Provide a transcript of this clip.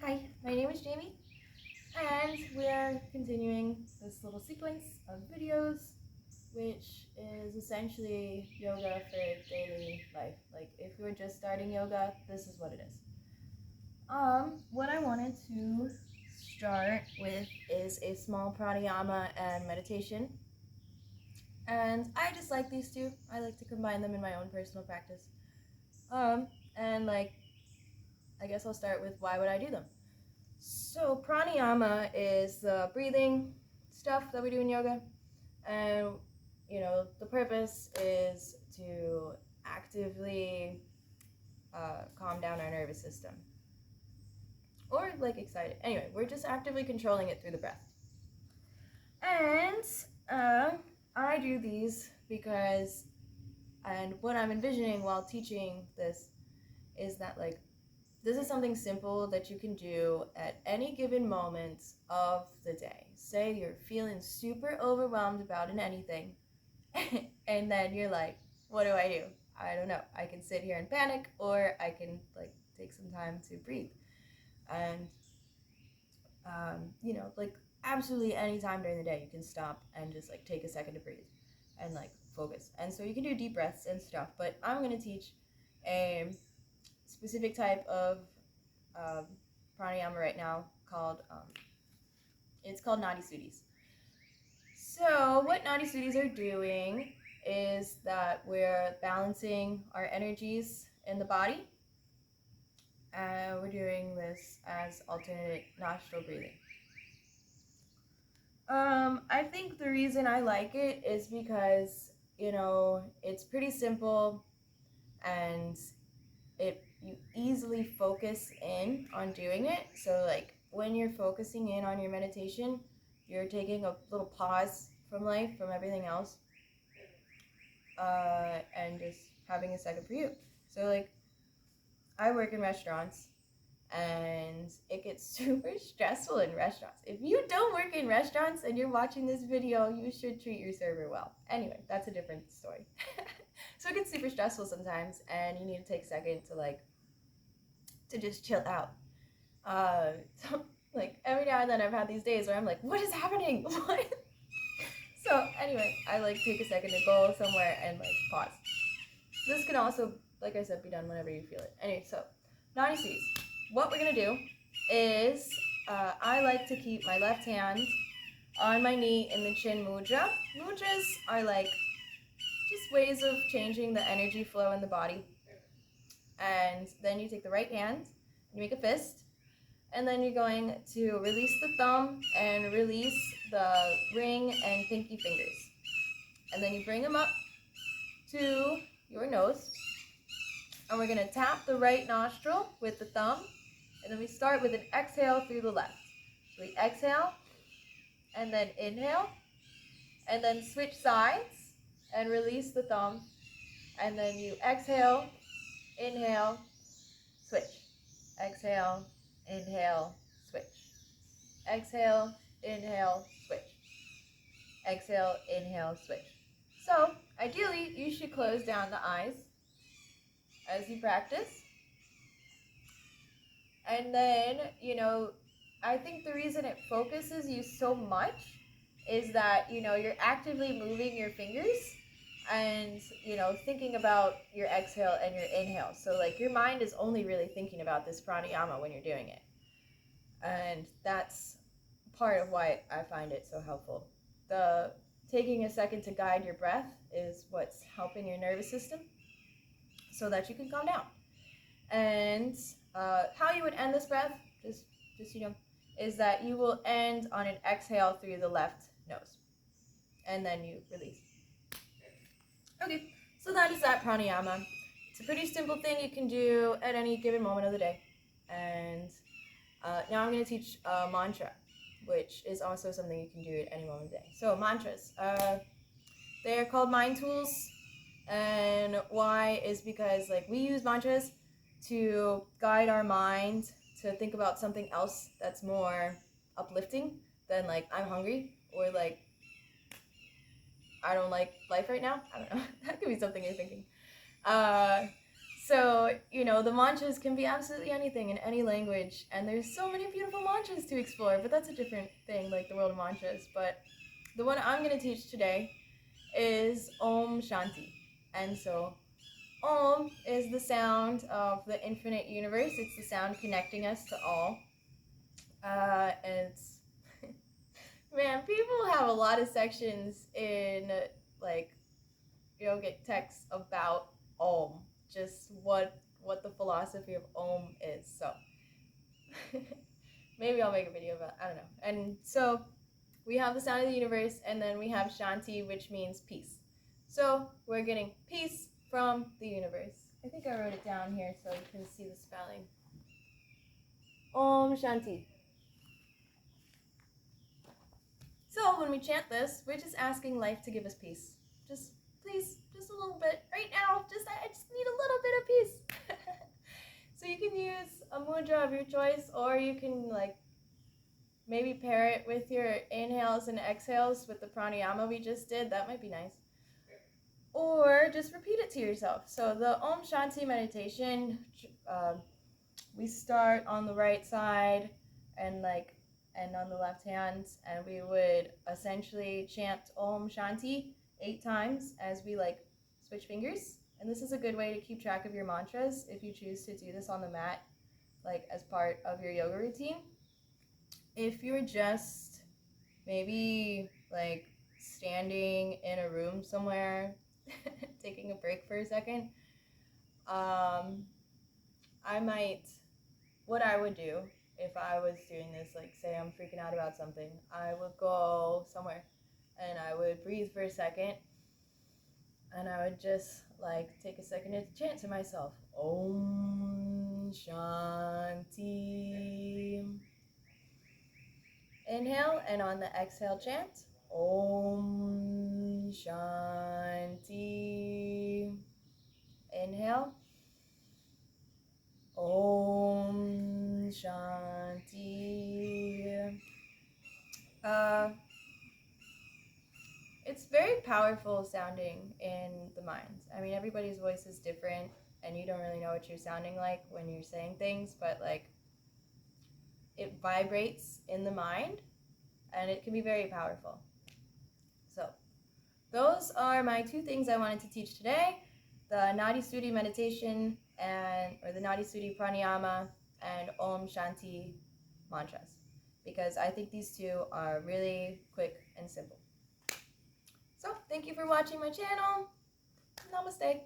Hi, my name is Jamie, and we're continuing this little sequence of videos, which is essentially yoga for daily life. Like, if you're just starting yoga, this is what it is. What I wanted to start with is a small pranayama and meditation. And I just like these two. I like to combine them in my own personal practice. And I guess I'll start with why would I do them? So pranayama is the breathing stuff that we do in yoga, and the purpose is to actively calm down our nervous system, or excite it. Anyway, we're just actively controlling it through the breath. And I do these because, and what I'm envisioning while teaching this is that this is something simple that you can do at any given moment of the day. Say you're feeling super overwhelmed about anything, and then you're like, what do? I don't know. I can sit here and panic, or I can take some time to breathe. And absolutely any time during the day, you can stop and just take a second to breathe and focus. And so you can do deep breaths and stuff. But I'm gonna teach a specific type of pranayama right now called it's called Nadi Sudis. So what Nadi Sudis are doing is that we're balancing our energies in the body, and we're doing this as alternate nostril breathing. I think the reason I like it is because it's pretty simple, and you easily focus in on doing it. So when you're focusing in on your meditation, you're taking a little pause from life, from everything else, and just having a second for you. So I work in restaurants, and it gets super stressful in restaurants. If you don't work in restaurants and you're watching this video, you should treat your server well. Anyway, that's a different story. So it gets super stressful sometimes, and you need to take a second to just chill out. So every now and then I've had these days where I'm like, what is happening? What? So anyway, I take a second to go somewhere and pause. This can also, like I said, be done whenever you feel it. Anyway, so Nadi Sudis. What we're gonna do is I like to keep my left hand on my knee in the chin mudra. Mudras are just ways of changing the energy flow in the body. And then you take the right hand, you make a fist, and then you're going to release the thumb and release the ring and pinky fingers. And then you bring them up to your nose, and we're going to tap the right nostril with the thumb, and then we start with an exhale through the left. So we exhale, and then inhale, and then switch sides and release the thumb, and then you exhale, inhale, switch. Exhale, inhale, switch. Exhale, inhale, switch. Exhale, inhale, switch. So ideally, you should close down the eyes as you practice. And then, I think the reason it focuses you so much is that, you're actively moving your fingers and, thinking about your exhale and your inhale. So your mind is only really thinking about this pranayama when you're doing it. And that's part of why I find it so helpful. The taking a second to guide your breath is what's helping your nervous system so that you can calm down. And how you would end this breath, just is that you will end on an exhale through the left nose, and then you release. Okay, so that is that pranayama. It's a pretty simple thing you can do at any given moment of the day. And now I'm going to teach a mantra, which is also something you can do at any moment of the day. So mantras, they're called mind tools, and why is because we use mantras to guide our mind to think about something else that's more uplifting than I'm hungry, or I don't like life right now. I don't know. That could be something you're thinking. So, you know, the mantras can be absolutely anything in any language, and there's so many beautiful mantras to explore, but that's a different thing, like the world of mantras. But the one I'm going to teach today is Om Shanti. And so, Om is the sound of the infinite universe, it's the sound connecting us to all. It's man, people have a lot of sections in like yogic texts about Om, just what the philosophy of Om is. So maybe I'll make a video about, I don't know. And so we have the sound of the universe, and then we have Shanti, which means peace. So we're getting peace from the universe. I think I wrote it down here so you can see the spelling. Om Shanti. So when we chant this, we're just asking life to give us peace. Just please, just a little bit right now. I just need a little bit of peace. So you can use a mudra of your choice, or you can like maybe pair it with your inhales and exhales with the pranayama we just did. That might be nice. Or just repeat it to yourself. So the Om Shanti meditation, we start on the right side and on the left hand, and we would essentially chant Om Shanti 8 times as we switch fingers. And this is a good way to keep track of your mantras if you choose to do this on the mat, as part of your yoga routine. If you're just maybe standing in a room somewhere, taking a break for a second, what I would do if I was doing this, say I'm freaking out about something, I would go somewhere and I would breathe for a second, and I would just take a second to chant to myself, Om Shanti. Inhale, and on the exhale chant, Om Shanti. Inhale, Om Shanti. It's very powerful sounding in the mind. I mean, everybody's voice is different, and you don't really know what you're sounding like when you're saying things, but it vibrates in the mind, and it can be very powerful. So those are my 2 things I wanted to teach today: the Nadi Sudi meditation or the Nadi Sudi pranayama and Om Shanti mantras, because I think these 2 are really quick and simple. So thank you for watching my channel. Namaste.